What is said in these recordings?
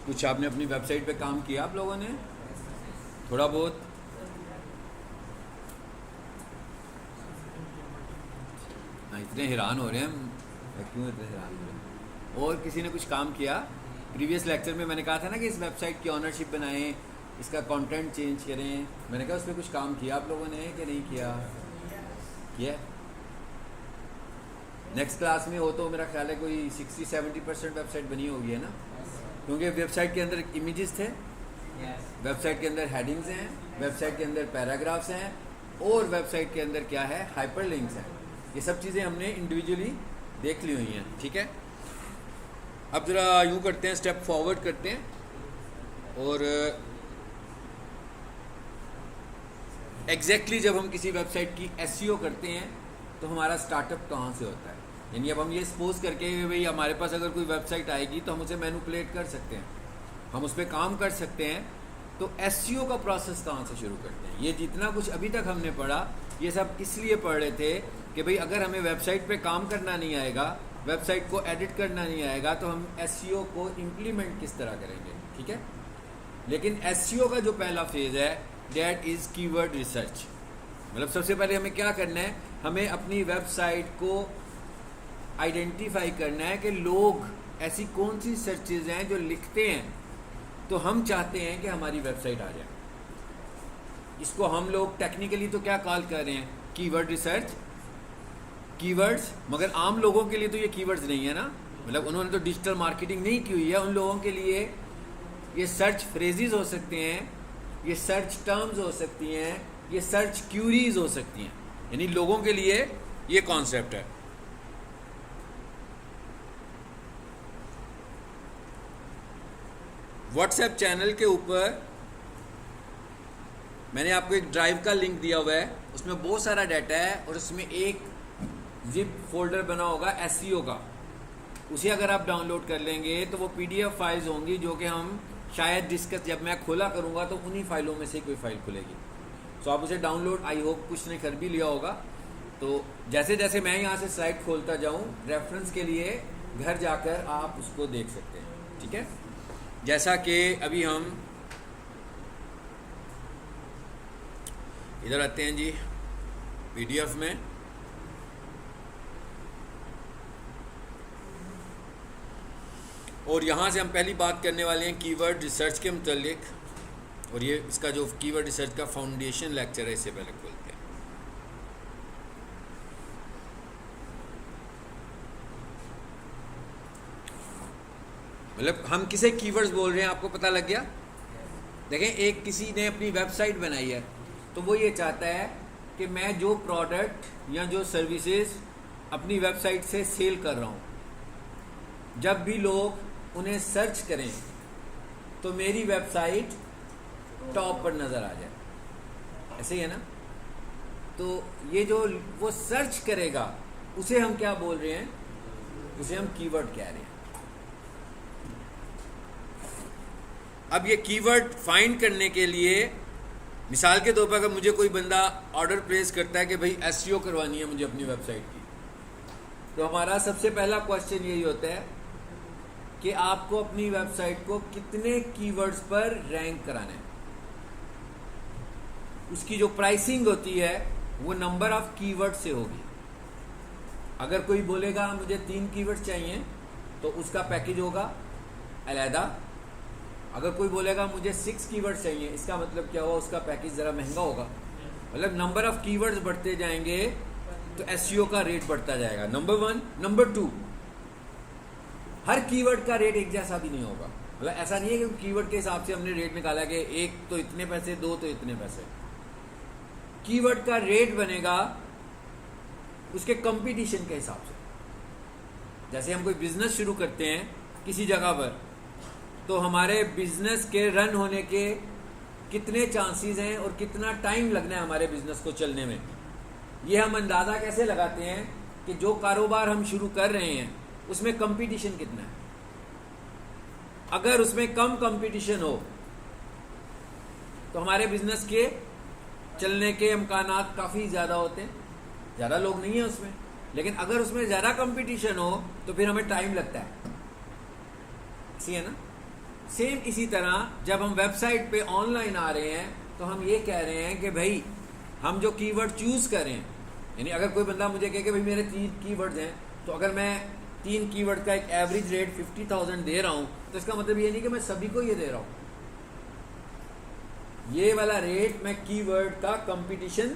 कुछ आपने अपनी वेबसाइट पे काम किया आप लोगों ने? थोड़ा बहुत? हाँ, इतने हैरान हो रहे हैं हम। क्यों इतने हैरान हो रहे हैं? और किसी ने कुछ काम किया? प्रीवियस लेक्चर में मैंने कहा था ना कि इस वेबसाइट की ऑनरशिप बनाएं, इसका कंटेंट चेंज करें। मैंने कहा उस पर कुछ काम किया आप लोगों ने कि नहीं किया? किया? नेक्स्ट क्लास में हो तो मेरा ख्याल है कोई 60-70% वेबसाइट बनी होगी, है ना? क्योंकि वेबसाइट के अंदर इमेजेस थे, वेबसाइट के अंदर हेडिंग्स हैं, वेबसाइट के अंदर पैराग्राफ्स हैं, और वेबसाइट के अंदर क्या है, हाइपरलिंक्स हैं। ये सब चीज़ें हमने इंडिविजुअली देख ली हुई हैं, ठीक है? अब ज़रा यूँ करते हैं, स्टेप फॉरवर्ड करते हैं। और एग्जैक्टली जब हम किसी वेबसाइट की एसईओ करते हैं तो हमारा स्टार्टअप कहाँ से होता है? यानी अब हम ये सपोज करके भाई हमारे पास अगर कोई वेबसाइट आएगी तो हम उसे मैनिपुलेट कर सकते हैं, हम उस पर काम कर सकते हैं। तो एसईओ का प्रोसेस कहाँ से शुरू करते हैं? ये जितना कुछ अभी तक हमने पढ़ा ये सब इसलिए पढ़ रहे थे कि भाई अगर हमें वेबसाइट पे काम करना नहीं आएगा, वेबसाइट को एडिट करना नहीं आएगा, तो हम एसईओ को इम्प्लीमेंट किस तरह करेंगे, ठीक है? लेकिन एसईओ का जो पहला फेज़ है दैट इज़ कीवर्ड रिसर्च। मतलब सबसे पहले हमें क्या करना है, हमें अपनी वेबसाइट को आइडेंटिफाई करना है कि लोग ऐसी कौन सी सर्चेज हैं जो लिखते हैं तो हम चाहते हैं कि हमारी वेबसाइट आ जाए। इसको हम लोग टेक्निकली तो क्या कॉल कर रहे हैं, कीवर्ड रिसर्च, कीवर्ड्स। मगर आम लोगों के लिए तो ये कीवर्ड्स नहीं है ना, मतलब उन्होंने तो डिजिटल मार्केटिंग नहीं की हुई है। उन लोगों के लिए ये सर्च फ्रेजेस हो सकते हैं, ये सर्च टर्म्स हो सकती हैं, ये सर्च क्यूरीज हो सकती हैं। यानी लोगों के लिए ये कॉन्सेप्ट है। व्हाट्सएप चैनल के ऊपर मैंने आपको एक ड्राइव का लिंक दिया हुआ है, उसमें बहुत सारा डाटा है और उसमें एक जिप फोल्डर बना होगा एसईओ का। उसे अगर आप डाउनलोड कर लेंगे तो वो पीडीएफ फाइल्स होंगी जो कि हम शायद डिस्कस जब मैं खोला करूँगा तो उन्हीं फाइलों में से कोई फाइल खुलेगी। तो आप उसे डाउनलोड, आई होप कुछ ने कर भी लिया होगा। तो जैसे जैसे मैं यहाँ से साइट खोलता जाऊँ, रेफरेंस के लिए घर जाकर आप उसको देख सकते हैं, ठीक है? जैसा कि अभी हम इधर आते हैं जी पीडीएफ में, और यहाँ से हम पहली बात करने वाले हैं कीवर्ड रिसर्च के मुतालिक। और ये इसका जो कीवर्ड रिसर्च का फाउंडेशन लेक्चर है, इससे पहले खोलते हैं। मतलब हम किसे कीवर्ड्स बोल रहे हैं आपको पता लग गया? देखें, एक किसी ने अपनी वेबसाइट बनाई है तो वो ये चाहता है कि मैं जो प्रोडक्ट या जो सर्विसेज अपनी वेबसाइट से सेल कर रहा हूँ, जब भी लोग उन्हें सर्च करें तो मेरी वेबसाइट टॉप पर नज़र आ जाए। ऐसे ही है ना? तो ये जो वो सर्च करेगा उसे हम क्या बोल रहे हैं? उसे हम कीवर्ड कह रहे हैं। अब ये कीवर्ड फाइंड करने के लिए, मिसाल के तौर पर अगर मुझे कोई बंदा ऑर्डर प्लेस करता है कि भाई एसईओ करवानी है मुझे अपनी वेबसाइट की, तो हमारा सबसे पहला क्वेश्चन यही होता है कि आपको अपनी वेबसाइट को कितने कीवर्ड्स पर रैंक कराना है। उसकी जो प्राइसिंग होती है वो नंबर ऑफ कीवर्ड से होगी। अगर कोई बोलेगा मुझे 3 कीवर्ड्स चाहिए तो उसका पैकेज होगा अलहदा। अगर कोई बोलेगा मुझे 6 कीवर्ड्स चाहिए, इसका मतलब क्या हुआ, उसका पैकेज ज़रा महंगा होगा। मतलब नंबर ऑफ कीवर्ड्स बढ़ते जाएंगे तो एसईओ का रेट बढ़ता जाएगा, नंबर 1। नंबर 2, हर कीवर्ड का रेट एक जैसा भी नहीं होगा। मतलब ऐसा नहीं है कि कीवर्ड के हिसाब से हमने रेट निकाला कि 1 तो इतने पैसे, 2 तो इतने पैसे। कीवर्ड का रेट बनेगा उसके कंपटीशन के हिसाब से। जैसे हम कोई बिजनेस शुरू करते हैं किसी जगह पर, तो हमारे बिजनेस के रन होने के कितने चांसेस हैं और कितना टाइम लगना है हमारे बिजनेस को चलने में, ये हम अंदाज़ा कैसे लगाते हैं कि जो कारोबार हम शुरू कर रहे हैं उसमें कंपटीशन कितना है। अगर उसमें कम कंपटीशन हो तो हमारे बिजनेस के चलने के इम्कानात काफ़ी ज़्यादा होते हैं, ज़्यादा लोग नहीं हैं उसमें। लेकिन अगर उसमें ज़्यादा कंपटीशन हो तो फिर हमें टाइम लगता है, ऐसी है ना? सेम इसी तरह जब हम वेबसाइट पे ऑनलाइन आ रहे हैं तो हम ये कह रहे हैं कि भाई हम जो कीवर्ड चूज़ करें, यानी अगर कोई बंदा मुझे कहे कि भाई मेरे 3 कीवर्ड्स हैं, तो अगर मैं 3 कीवर्ड का एक एवरेज रेट 50,000 दे रहा हूँ तो इसका मतलब ये नहीं कि मैं सभी को ये दे रहा हूँ। ये वाला रेट मैं कीवर्ड का कंपटीशन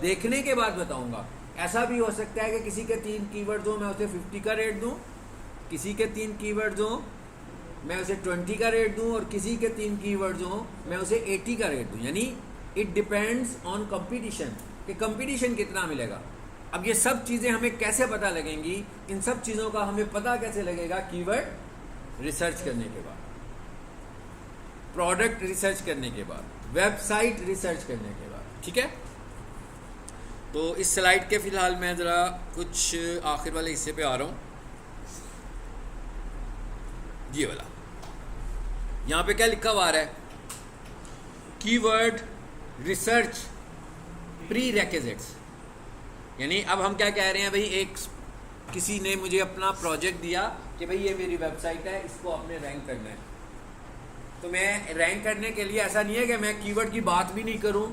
देखने के बाद बताऊंगा। ऐसा भी हो सकता है कि किसी के 3 कीवर्ड्स हो मैं उसे 50 का रेट दूं, किसी के 3 कीवर्ड्स हो मैं उसे 20 का रेट दूं, और किसी के 3 कीवर्ड्स हो मैं उसे 80 का रेट दूं। यानी इट डिपेंड्स ऑन कंपटीशन कि कंपटीशन कितना मिलेगा। अब ये सब चीज़ें हमें कैसे पता लगेंगी, इन सब चीज़ों का हमें पता कैसे लगेगा? कीवर्ड रिसर्च करने के बाद, प्रोडक्ट रिसर्च करने के बाद, वेबसाइट रिसर्च करने के बाद। ठीक है, तो इस स्लाइड के फिलहाल मैं ज़रा कुछ आखिर वाले हिस्से पे आ रहा हूँ। ये वाला यहाँ पे क्या लिखा हुआ आ रहा है? Keyword research pre requisites. यानी अब हम क्या कह रहे हैं भाई, एक किसी ने मुझे अपना प्रोजेक्ट दिया कि भाई ये मेरी वेबसाइट है, इसको आपने रैंक करना है। तो मैं रैंक करने के लिए ऐसा नहीं है कि मैं कीवर्ड की बात भी नहीं करूं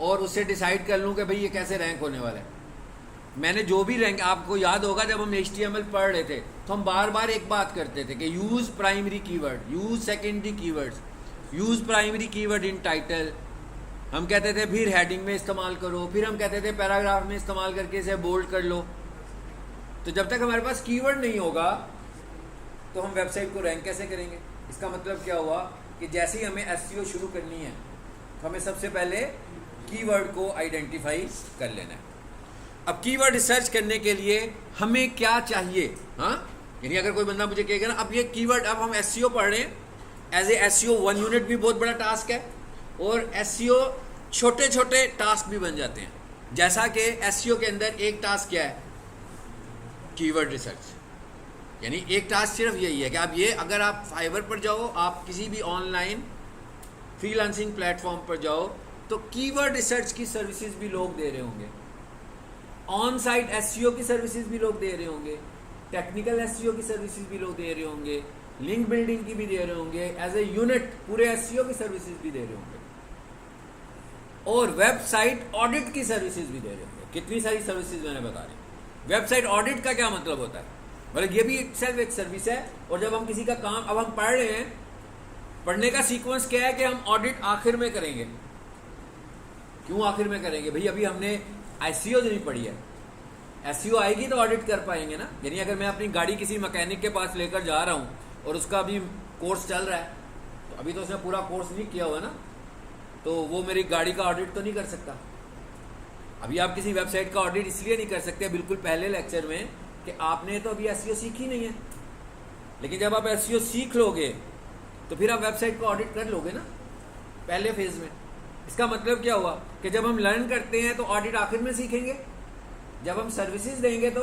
और उससे डिसाइड कर लूं कि भाई ये कैसे रैंक होने वाला है। मैंने जो भी रैंक, आपको याद होगा जब हम HTML पढ़ रहे थे तो हम बार बार एक बात करते थे कि use primary keyword, use secondary keywords, use primary keyword इन टाइटल। हम कहते थे फिर हेडिंग में इस्तेमाल करो, फिर हम कहते थे पैराग्राफ में इस्तेमाल करके इसे बोल्ड कर लो। तो जब तक हमारे पास कीवर्ड नहीं होगा तो हम वेबसाइट को रैंक कैसे करेंगे? इसका मतलब क्या हुआ कि जैसे ही हमें SEO शुरू करनी है तो हमें सबसे पहले कीवर्ड को आइडेंटिफाई कर लेना है। अब कीवर्ड रिसर्च करने के लिए हमें क्या चाहिए? हाँ, यानी अगर कोई बंदा मुझे कहेगा ना अब ये कीवर्ड, अब हम SEO पढ़ रहे हैं, एज ए SEO 1 यूनिट भी बहुत बड़ा टास्क है और SEO छोटे छोटे टास्क भी बन जाते हैं। जैसा कि SEO के अंदर एक टास्क क्या है? Keyword research. यानी एक टास्क सिर्फ यही है कि आप ये, अगर आप फाइवर पर जाओ, आप किसी भी ऑनलाइन फ्रीलांसिंग प्लेटफॉर्म पर जाओ, तो कीवर्ड रिसर्च की सर्विसेज भी लोग दे रहे होंगे, ऑन साइट SEO की सर्विसेज भी लोग दे रहे होंगे, टेक्निकल SEO की सर्विसेज भी लोग दे रहे होंगे, लिंक बिल्डिंग की भी दे रहे होंगे, एज ए यूनिट पूरे SEO की सर्विसेज भी दे रहे होंगे, और वेबसाइट ऑडिट की सर्विसेज भी दे रहे होंगे। कितनी सारी सर्विसेज मैंने बता दी। वेबसाइट ऑडिट का क्या मतलब होता है? मतलब ये भी सेल्फ एक सर्विस है। और जब हम किसी का काम, अब हम पढ़ रहे हैं, पढ़ने का सीक्वेंस क्या है कि हम ऑडिट आखिर में करेंगे। क्यों आखिर में करेंगे भाई? अभी हमने SEO नहीं पढ़ी है, SEO आएगी तो ऑडिट कर पाएंगे ना। यानी अगर मैं अपनी गाड़ी किसी मैकेनिक के पास लेकर जा रहा हूँ और उसका अभी कोर्स चल रहा है, तो अभी तो उसने पूरा कोर्स नहीं किया हुआ ना, तो वो मेरी गाड़ी का ऑडिट तो नहीं कर सकता। अभी आप किसी वेबसाइट का ऑडिट इसलिए नहीं कर सकते बिल्कुल पहले लेक्चर में कि आपने तो अभी SEO सीखी नहीं है। लेकिन जब आप SEO सीख लोगे तो फिर आप वेबसाइट का ऑडिट कर लोगे ना पहले फेज में। इसका मतलब क्या हुआ कि जब हम लर्न करते हैं तो ऑडिट आखिर में सीखेंगे, जब हम सर्विसेज देंगे तो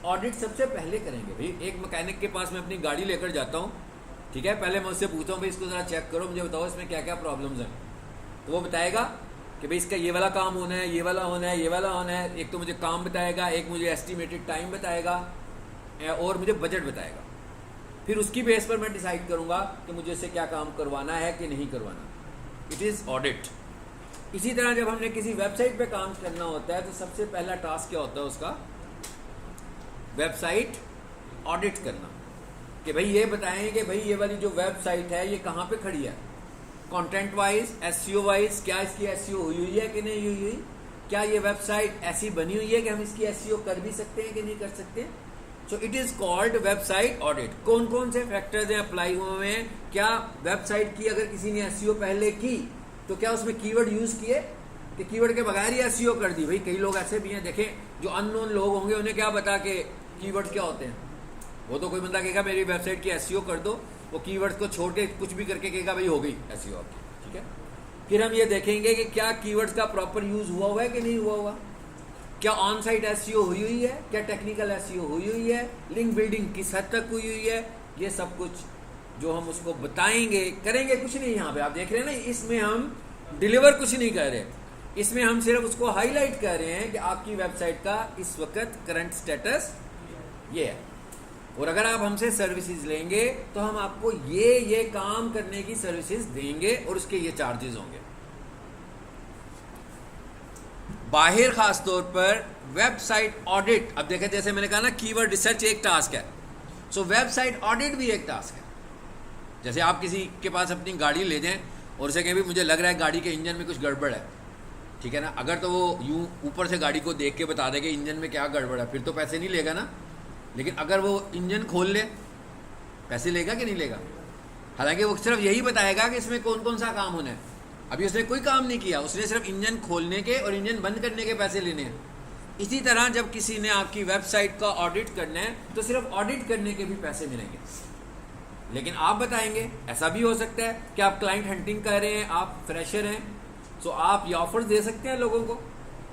ऑडिट सबसे पहले करेंगे। भाई एक मैकेनिक के पास मैं अपनी गाड़ी लेकर जाता हूँ, ठीक है, पहले मैं उससे पूछता हूँ भाई इसको ज़रा चेक करो, मुझे बताओ इसमें क्या क्या प्रॉब्लम्स हैं। तो वो बताएगा कि भाई इसका ये वाला काम होना है, ये वाला होना है, ये वाला होना है। एक तो मुझे काम बताएगा, एक मुझे एस्टिमेटेड टाइम बताएगा और मुझे बजट बताएगा। फिर उसकी बेस पर मैं डिसाइड करूँगा कि मुझे इससे क्या काम करवाना है कि नहीं करवाना। It is audit. इसी तरह जब हमने किसी वेबसाइट पे काम करना होता है तो सबसे पहला टास्क क्या होता है उसका? वेबसाइट ऑडिट करना, कि भाई ये बताएं कि भाई ये वाली जो वेबसाइट है ये कहाँ पे खड़ी है, कंटेंट वाइज, SEO वाइज, क्या इसकी SEO हुई है कि नहीं हुई, क्या ये वेबसाइट ऐसी बनी हुई है कि हम इसकी SEO कर भी सकते हैं कि नहीं कर सकते। So it is called website audit. कौन कौन से फैक्टर्स हैं अप्लाई हुए हैं? क्या वेबसाइट की अगर किसी ने SEO पहले की तो क्या उसमें कीवर्ड यूज़ किए कि कीवर्ड के बगैर ही SEO कर दी? भाई कई लोग ऐसे भी हैं, देखें, जो अननोन लोग होंगे उन्हें क्या पता कि कीवर्ड क्या होते हैं। वो तो कोई बंदा कहेगा मेरी वेबसाइट की SEO कर दो, वो कीवर्ड्स को छोड़ के कुछ भी करके कहेगा भाई हो गई SEO आपकी, ठीक है। फिर हम ये देखेंगे कि क्या कीवर्ड्स का प्रॉपर यूज़ हुआ है कि नहीं हुआ हुआ, क्या ऑन साइट SEO हुई है, क्या टेक्निकल SEO हुई है, लिंक बिल्डिंग किस हद तक हुई है। ये सब कुछ जो हम उसको बताएंगे, करेंगे कुछ नहीं। यहाँ पे आप देख रहे हैं ना, इसमें हम डिलीवर कुछ नहीं कर रहे, इसमें हम सिर्फ उसको हाईलाइट कर रहे हैं कि आपकी वेबसाइट का इस वक्त करंट स्टेटस ये है। और अगर आप हमसे सर्विसेज लेंगे तो हम आपको ये काम करने की सर्विसेज देंगे और उसके ये चार्जेस होंगे। बाहर खास तौर पर वेबसाइट ऑडिट, अब देखें जैसे मैंने कहा ना कीवर्ड रिसर्च एक टास्क है, सो वेबसाइट ऑडिट भी एक टास्क है। जैसे आप किसी के पास अपनी गाड़ी ले जाएं और उसे कहें भी मुझे लग रहा है गाड़ी के इंजन में कुछ गड़बड़ है, ठीक है ना, अगर तो वो यूं ऊपर से गाड़ी को देख के बता दे कि इंजन में क्या गड़बड़ है, फिर तो पैसे नहीं लेगा ना। लेकिन अगर वो इंजन खोल ले, पैसे लेगा कि नहीं लेगा? हालांकि वो सिर्फ यही बताएगा कि इसमें कौन कौन सा काम होना है। अभी उसने कोई काम नहीं किया, उसने सिर्फ इंजन खोलने के और इंजन बंद करने के पैसे लेने हैं। इसी तरह जब किसी ने आपकी वेबसाइट का ऑडिट करना है तो सिर्फ ऑडिट करने के भी पैसे मिलेंगे। लेकिन आप बताएंगे, ऐसा भी हो सकता है कि आप क्लाइंट हंटिंग कर रहे हैं, आप फ्रेशर हैं, तो आप ये ऑफर दे सकते हैं लोगों को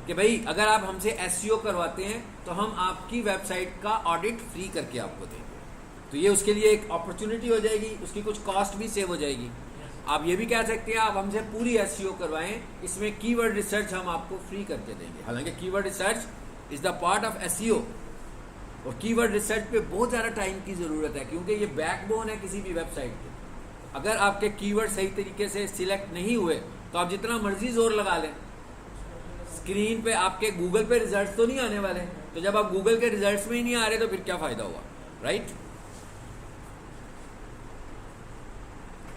कि भाई अगर आप हमसे एसईओ करवाते हैं तो हम आपकी वेबसाइट का ऑडिट फ्री करके आपको देंगे। तो ये उसके लिए एक अपॉर्चुनिटी हो जाएगी, उसकी कुछ कॉस्ट भी सेव हो जाएगी। आप ये भी कह सकते हैं आप हमसे पूरी एसईओ करवाएं, इसमें कीवर्ड रिसर्च हम आपको फ्री करके देंगे। हालांकि keyword research is the part of SEO और कीवर्ड रिसर्च पे बहुत ज़्यादा टाइम की ज़रूरत है, क्योंकि ये बैकबोन है किसी भी वेबसाइट के। अगर आपके कीवर्ड सही तरीके से सिलेक्ट नहीं हुए तो आप जितना मर्जी जोर लगा लें, स्क्रीन पे आपके गूगल पे रिजल्ट्स तो नहीं आने वाले। तो जब आप गूगल के रिजल्ट्स में ही नहीं आ रहे तो फिर क्या फ़ायदा हुआ, राइट?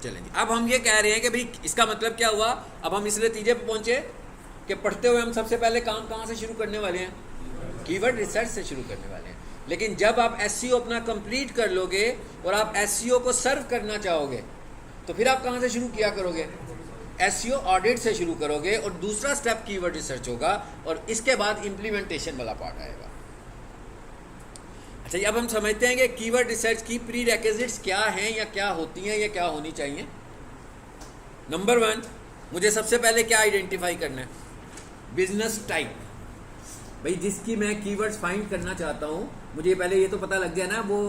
चलें जी, अब हम ये कह रहे हैं कि भाई इसका मतलब क्या हुआ। अब हम इस नतीजे पे पहुंचे कि पढ़ते हुए हम सबसे पहले काम कहाँ से शुरू करने वाले हैं? कीवर्ड रिसर्च से शुरू करने वाले हैं। लेकिन जब आप एसईओ अपना कंप्लीट कर लोगे और आप एसईओ को सर्व करना चाहोगे तो फिर आप कहाँ से शुरू किया करोगे? एसईओ ऑडिट से शुरू करोगे और दूसरा स्टेप कीवर्ड रिसर्च होगा और इसके बाद इंप्लीमेंटेशन वाला पार्ट आएगा। अच्छा, अब हम समझते हैं कि कीवर्ड रिसर्च की प्री रिक्विजिट्स क्या हैं या क्या होती हैं या क्या होनी चाहिए। नंबर 1, मुझे सबसे पहले क्या आइडेंटिफाई करना है? Business type. भाई जिसकी मैं कीवर्ड्स फाइंड करना चाहता हूँ, मुझे पहले ये तो पता लग गया ना वो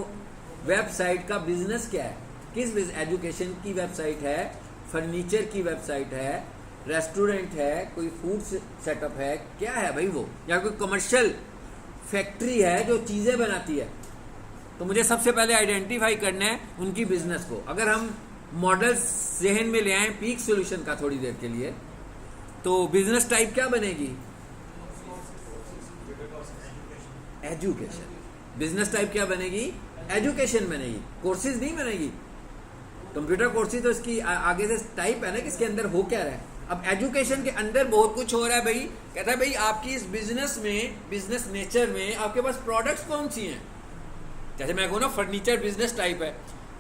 वेबसाइट का बिजनेस क्या है। किस एजुकेशन की वेबसाइट है, फर्नीचर की वेबसाइट है, रेस्टोरेंट है, कोई फूड सेटअप है, क्या है भाई वो, या कोई कमर्शियल फैक्ट्री है जो चीज़ें बनाती है। तो मुझे सबसे पहले आइडेंटिफाई करना है उनकी बिजनेस को। अगर हम मॉडल जहन में ले आए पीक सॉल्यूशन का थोड़ी देर के लिए, तो बिजनेस टाइप क्या बनेगी? एजुकेशन। बिजनेस टाइप क्या बनेगी? एजुकेशन बनेगी, कोर्सेज नहीं बनेगी। कंप्यूटर कोर्सेज तो इसकी आगे से टाइप है ना कि इसके अंदर हो क्या रहा है। अब एजुकेशन के अंदर बहुत कुछ हो रहा है भाई। कहता है भाई आपकी इस बिजनेस में, बिजनेस नेचर में आपके पास प्रोडक्ट्स कौन सी हैं। जैसे मैं कहूँ ना फर्नीचर बिजनेस टाइप है,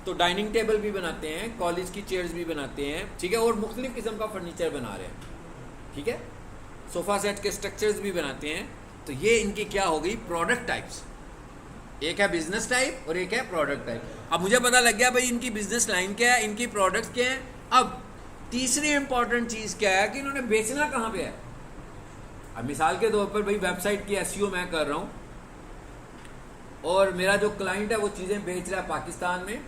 तो डाइनिंग टेबल भी बनाते हैं, कॉलेज की चेयर्स भी बनाते हैं, ठीक है, और मुख्तलिफ किस्म का फर्नीचर बना रहे हैं, ठीक है, सोफ़ा सेट के स्ट्रक्चर्स भी बनाते हैं। तो ये इनकी क्या हो गई? Product types. एक है बिजनेस टाइप और एक है प्रोडक्ट टाइप। अब मुझे पता लग गया भाई इनकी बिजनेस लाइन क्या है, इनकी प्रोडक्ट्स क्या हैं। अब तीसरी इंपॉर्टेंट चीज़ क्या है कि इन्होंने बेचना कहाँ पे है। अब मिसाल के तौर पर भाई वेबसाइट की एसईओ मैं कर रहा हूँ और मेरा जो क्लाइंट है वो चीज़ें बेच रहा है पाकिस्तान में,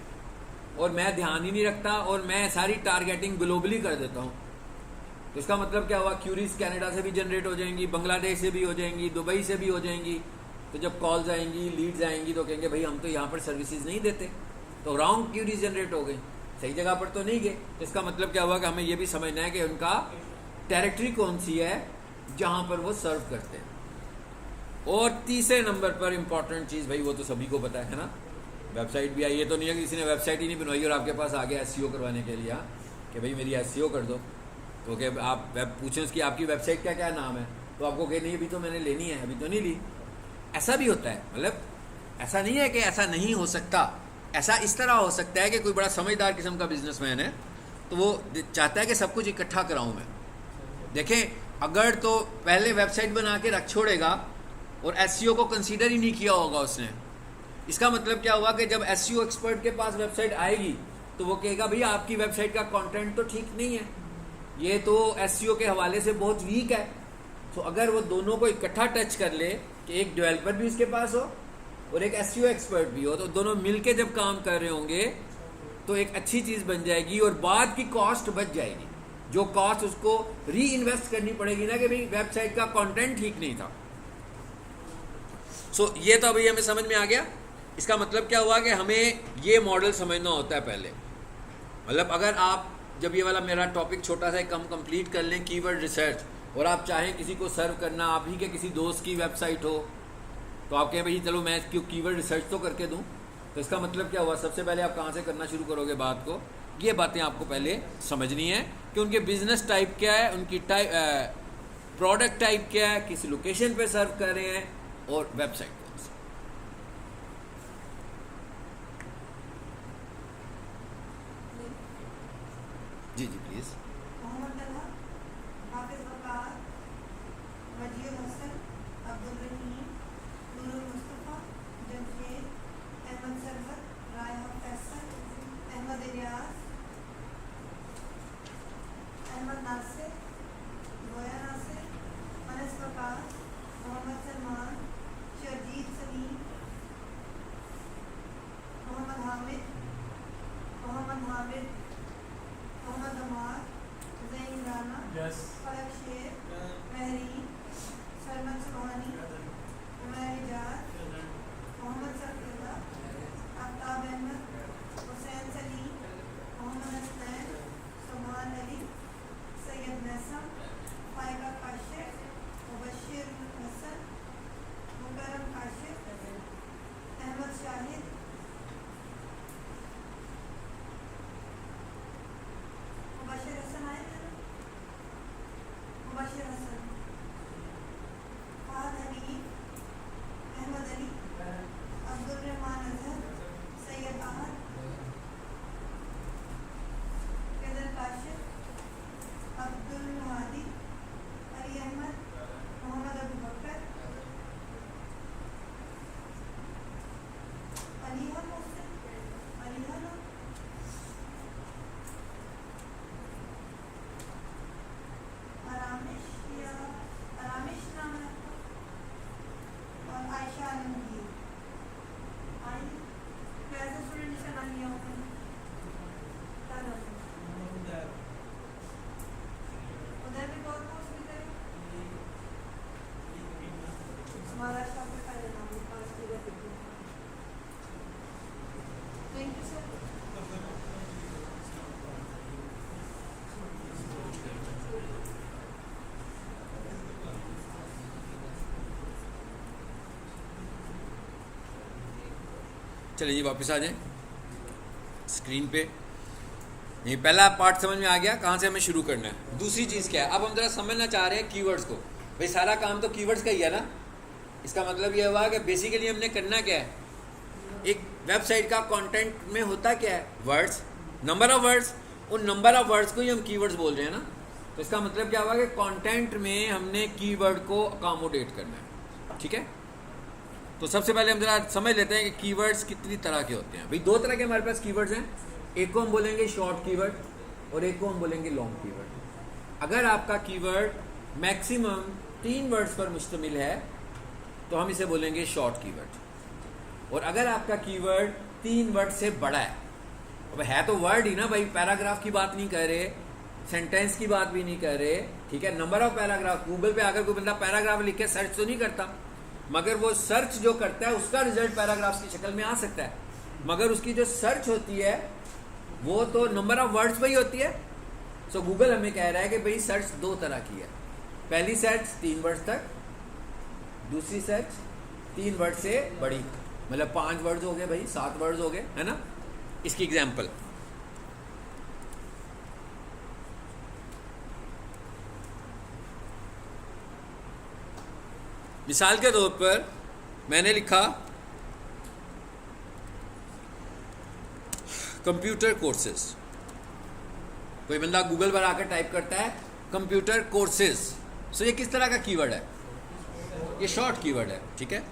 और मैं ध्यान ही नहीं रखता और मैं सारी टारगेटिंग ग्लोबली कर देता हूँ। तो इसका मतलब क्या हुआ? क्यूरीज कनाडा से भी जनरेट हो जाएंगी, बांग्लादेश से भी हो जाएंगी, दुबई से भी हो जाएंगी। तो जब कॉल्स आएंगी, लीड्स आएंगी तो कहेंगे भाई हम तो यहाँ पर सर्विसेज नहीं देते, तो रॉन्ग क्यूरीज जनरेट हो गई, सही जगह पर तो नहीं गए। तो इसका मतलब क्या हुआ कि हमें ये भी समझना है कि उनका टेरिटरी कौन सी है जहाँ पर वो सर्व करते हैं। और तीसरे नंबर पर इंपॉर्टेंट चीज़ भाई वो तो सभी को पता है ना, वेबसाइट भी आई। ये तो नहीं है कि किसी ने वेबसाइट ही नहीं बनवाई और आपके पास आ गया एसईओ करवाने के लिए कि भाई मेरी एसईओ कर दो, तो क्या आप वेब पूछें उसकी आपकी वेबसाइट क्या क्या नाम है, तो आपको कहे नहीं अभी तो मैंने लेनी है, अभी तो नहीं ली। ऐसा भी होता है, मतलब ऐसा नहीं है कि ऐसा नहीं हो सकता। ऐसा इस तरह हो सकता है कि कोई बड़ा समझदार किस्म का बिजनेसमैन है तो वो चाहता है कि सब कुछ इकट्ठा कराऊं मैं। देखें, अगर तो पहले वेबसाइट बना के रख छोड़ेगा और एसईओ को कंसीडर ही नहीं किया होगा उसने, इसका मतलब क्या हुआ कि जब एसईओ एक्सपर्ट के पास वेबसाइट आएगी तो वो कहेगा भैया आपकी वेबसाइट का कंटेंट तो ठीक नहीं है, ये तो एसईओ के हवाले से बहुत वीक है। तो अगर वो दोनों को इकट्ठा टच कर ले कि एक डेवलपर भी उसके पास हो और एक एसईओ एक्सपर्ट भी हो, तो दोनों मिलके जब काम कर रहे होंगे तो एक अच्छी चीज़ बन जाएगी और बाद की कॉस्ट बच जाएगी। जो कॉस्ट उसको री इन्वेस्ट करनी पड़ेगी ना कि भाई वेबसाइट का कंटेंट ठीक नहीं था। सो ये तो अभी हमें समझ में आ गया। इसका मतलब क्या हुआ कि हमें ये मॉडल समझना होता है पहले। मतलब अगर आप जब ये वाला मेरा टॉपिक छोटा सा कम कंप्लीट कर लें, कीवर्ड रिसर्च, और आप चाहें किसी को सर्व करना, आप ही के किसी दोस्त की वेबसाइट हो, तो आप कहें भाई चलो मैं क्यों कीवर्ड रिसर्च तो करके दूं, तो इसका मतलब क्या हुआ, सबसे पहले आप कहाँ से करना शुरू करोगे बात को, ये बातें आपको पहले समझनी है कि उनके बिजनेस टाइप क्या है, उनकी प्रोडक्ट टाइप क्या है, किस लोकेशन पे सर्व कर रहे हैं, और वेबसाइट कौन सी। जी जी प्लीज़। चलिए जी वापस आ जाएं स्क्रीन पे। ये पहला पार्ट समझ में आ गया कहाँ से हमें शुरू करना है। दूसरी चीज़ क्या है, अब हम ज़रा समझना चाह रहे हैं कीवर्ड्स को। भाई सारा काम तो कीवर्ड्स का ही है ना। इसका मतलब ये हुआ कि बेसिकली हमने करना क्या है, एक वेबसाइट का कंटेंट में होता क्या है, वर्ड्स, नंबर ऑफ वर्ड्स। उन नंबर ऑफ वर्ड्स को ही हम कीवर्ड्स बोल रहे हैं ना। तो इसका मतलब क्या हुआ कि कंटेंट में हमने कीवर्ड को अकोमोडेट करना है। ठीक है, तो सबसे पहले हम जरा समझ लेते हैं कि कीवर्ड्स कितनी तरह के होते हैं। भाई दो तरह के हमारे पास कीवर्ड्स हैं, एक को हम बोलेंगे शॉर्ट कीवर्ड और एक को हम बोलेंगे लॉन्ग कीवर्ड। अगर आपका कीवर्ड मैक्सिमम 3 वर्ड्स पर मुश्तमिल है तो हम इसे बोलेंगे शॉर्ट कीवर्ड। और अगर आपका कीवर्ड 3 वर्ड से बड़ा है, अब है तो वर्ड ही ना भाई, पैराग्राफ की बात नहीं कर रहे, सेंटेंस की बात भी नहीं कर रहे, ठीक है, नंबर ऑफ पैराग्राफ। गूगल पे आकर कोई बंदा पैराग्राफ लिख के सर्च तो नहीं करता, मगर वो सर्च जो करता है उसका रिजल्ट पैराग्राफ्स की शक्ल में आ सकता है, मगर उसकी जो सर्च होती है वो तो नंबर ऑफ वर्ड्स पर ही होती है। सो गूगल हमें कह रहा है कि भाई सर्च 2 तरह की है। पहली सर्च 3 वर्ड्स तक, दूसरी सर्च 3 वर्ड से बड़ी, मतलब 5 वर्ड्स हो गए भाई, 7 वर्ड्स हो गए, है ना। इसकी एग्जाम्पल, मिसाल के तौर पर मैंने लिखा कंप्यूटर कोर्सेज। कोई बंदा गूगल पर आकर टाइप करता है कंप्यूटर कोर्सेज, सो ये किस तरह का कीवर्ड है, ये शॉर्ट कीवर्ड है। ठीक है,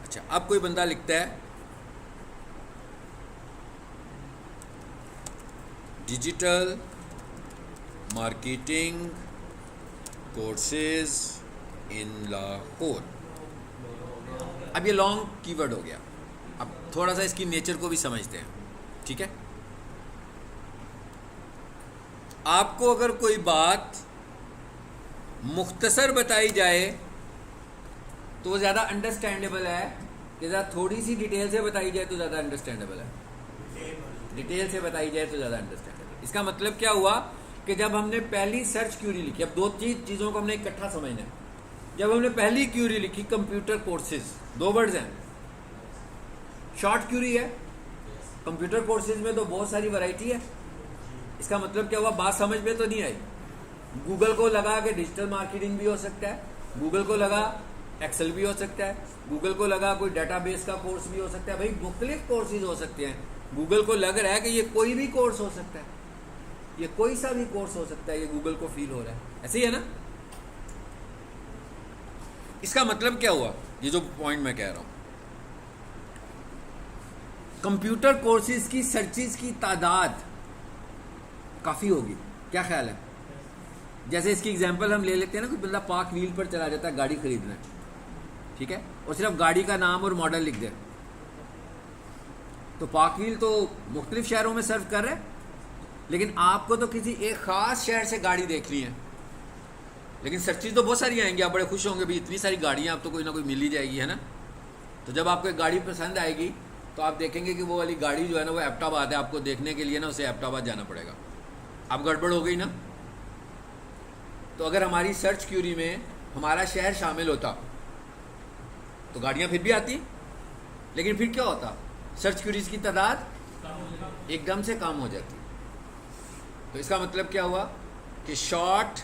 अच्छा अब कोई बंदा लिखता है digital marketing courses in Lahore, अब ये लॉन्ग कीवर्ड हो गया। अब थोड़ा सा इसकी नेचर को भी समझते हैं। ठीक है, आपको अगर कोई बात मुख्तसर बताई जाए तो वो ज़्यादा अंडरस्टैंडेबल है कि ज़रा थोड़ी सी डिटेल से बताई जाए तो ज़्यादा अंडरस्टैंडेबल है, डिटेल से बताई जाए तो ज़्यादा अंडरस्टैंडेबल। इसका मतलब क्या हुआ कि जब हमने पहली सर्च क्यूरी लिखी, अब दो चीज़ों को हमने इकट्ठा समझना है। जब हमने पहली क्यूरी लिखी कंप्यूटर कोर्सेज, दो वर्ड्स हैं, शॉर्ट क्यूरी है। कंप्यूटर कोर्सेज में तो बहुत सारी वैरायटी है। इसका मतलब क्या हुआ, बात समझ में तो नहीं आई। गूगल को लगा कि डिजिटल मार्केटिंग भी हो सकता है, गूगल को लगा एक्सेल भी हो सकता है, गूगल को लगा कोई डाटाबेस का कोर्स भी हो सकता है। भाई मुख्तलिफ कोर्सेज हो सकते हैं। गूगल को लग रहा है कि ये कोई भी कोर्स हो सकता है, ये कोई सा भी कोर्स हो सकता है, ये गूगल को फील हो रहा है। ऐसे ही है ना। इसका मतलब क्या हुआ, ये जो पॉइंट मैं कह रहा हूं, कंप्यूटर कोर्सेज की सर्चेज की तादाद काफ़ी होगी। क्या ख्याल है? जैसे इसकी एग्जांपल हम ले लेते हैं ना, कोई बंदा पार्क व्हील पर चला जाता है गाड़ी खरीदना, ठीक है, और सिर्फ गाड़ी का नाम और मॉडल लिख दे, तो पार्क व्हील तो मुख्तलिफ शहरों में सर्व कर रहे हैं, लेकिन आपको तो किसी एक ख़ास शहर से गाड़ी देखनी है, लेकिन सर्चेज तो बहुत सारी आएंगी। आप बड़े खुश होंगे भाई इतनी सारी गाड़ियाँ, आप तो कोई ना कोई मिल ही जाएगी, है ना। तो जब आपको एक गाड़ी पसंद आएगी तो आप देखेंगे कि वो वाली गाड़ी जो है ना वो एबटाबाद है, आपको देखने के लिए ना उसे एबटाबाद जाना पड़ेगा। अब गड़बड़ हो गई ना। तो अगर हमारी सर्च क्यूरी में हमारा शहर शामिल होता तो गाड़ियाँ फिर भी आती, लेकिन फिर क्या होता, सर्च क्यूरीज की तादाद एकदम से कम हो जाती। तो इसका मतलब क्या हुआ कि शॉर्ट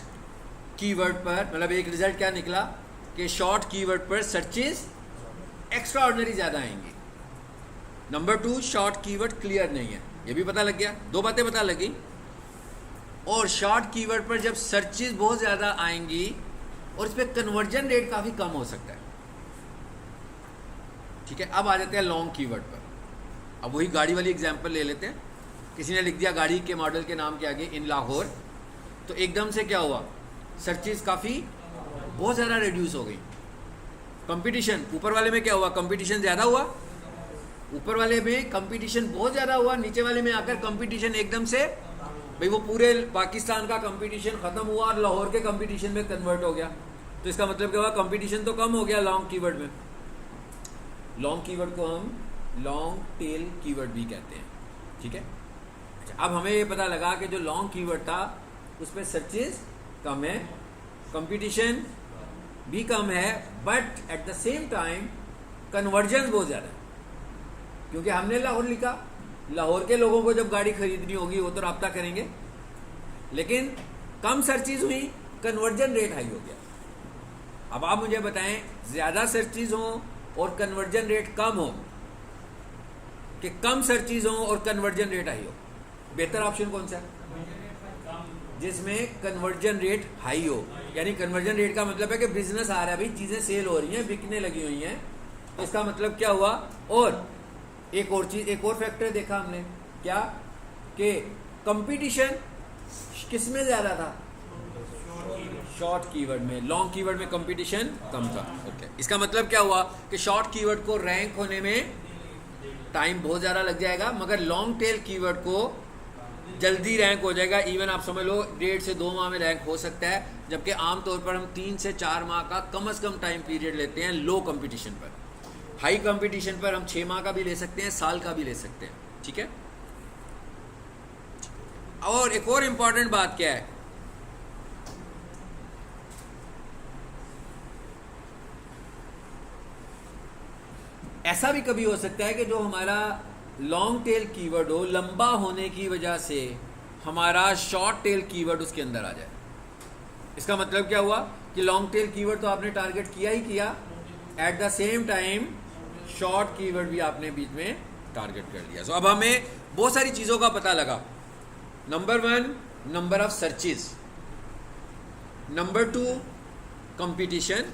कीवर्ड पर, मतलब एक रिजल्ट क्या निकला कि शॉर्ट कीवर्ड पर सर्चेज एक्स्ट्रा ऑर्डिनरी ज़्यादा आएंगी। नंबर 2, शॉर्ट कीवर्ड क्लियर नहीं है, ये भी पता लग गया, दो बातें पता लगी। और शॉर्ट कीवर्ड पर जब सर्चेज बहुत ज़्यादा आएंगी और इस पर कन्वर्जन रेट काफ़ी कम हो सकता है, ठीक है। अब आ जाते हैं लॉन्ग कीवर्ड पर। अब वही गाड़ी वाली एग्जांपल ले लेते हैं। किसी ने लिख दिया गाड़ी के मॉडल के नाम के आगे इन लाहौर, तो एकदम से क्या हुआ, सर्चेज काफ़ी बहुत ज़्यादा रिड्यूस हो गई। कंपटीशन ऊपर वाले में क्या हुआ, कंपटीशन ज़्यादा हुआ, ऊपर वाले में कंपटीशन बहुत ज़्यादा हुआ, नीचे वाले में आकर कंपटीशन एकदम से, भाई वो पूरे पाकिस्तान का कंपटीशन ख़त्म हुआ और लाहौर के कंपटीशन में कन्वर्ट हो गया। तो इसका मतलब क्या हुआ, कंपटीशन तो कम हो गया लॉन्ग कीवर्ड में। लॉन्ग कीवर्ड को हम लॉन्ग टेल कीवर्ड भी कहते हैं, ठीक है। अच्छा, अब हमें ये पता लगा कि जो लॉन्ग कीवर्ड था उस पर सर्चेज कम है, कंपटीशन भी कम है, but at the same time conversion बहुत ज़्यादा है, क्योंकि हमने लाहौर लिखा, लाहौर के लोगों को जब गाड़ी खरीदनी होगी वो तो रब्ता करेंगे, लेकिन कम सर्चेज हुई, कन्वर्जन रेट हाई हो गया। अब आप मुझे बताएं, ज़्यादा सर्चेज हों और कन्वर्जन रेट कम हो कि कम सर्चेज हों और कन्वर्जन रेट हाई हो, बेहतर ऑप्शन कौन सा है? जिसमें कन्वर्जन रेट हाई हो, यानी कन्वर्जन रेट का मतलब है कि बिजनेस आ रहा है, भाई चीज़ें सेल हो रही हैं, बिकने लगी हुई हैं। तो इसका मतलब क्या हुआ, और एक और चीज़, एक और फैक्टर देखा हमने, क्या कि कंपटीशन किस में ज़्यादा था, शॉर्ट कीवर्ड में। लॉन्ग कीवर्ड में कंपटीशन कम था। ओके, इसका मतलब क्या हुआ कि शॉर्ट कीवर्ड को रैंक होने में टाइम बहुत ज़्यादा लग जाएगा, मगर लॉन्ग टेल कीवर्ड को जल्दी रैंक हो जाएगा। इवन आप समझ लो 1.5 से 2 माह में रैंक हो सकता है, जबकि आमतौर पर हम 3 से 4 माह का कम से कम टाइम पीरियड लेते हैं लो कंपटीशन पर। हाई कंपटीशन पर हम 6 माह का भी ले सकते हैं, साल का भी ले सकते हैं, ठीक है। और एक और इम्पॉर्टेंट बात क्या है, ऐसा भी कभी हो सकता है कि जो हमारा लॉन्ग टेल कीवर्ड हो, लंबा होने की वजह से हमारा शॉर्ट टेल कीवर्ड उसके अंदर आ जाए। इसका मतलब क्या हुआ कि लॉन्ग टेल कीवर्ड तो आपने टारगेट किया ही किया, at the same time short keyword भी आपने बीच में टारगेट कर लिया। सो अब हमें बहुत सारी चीज़ों का पता लगा। Number 1, number of searches, number 2 competition,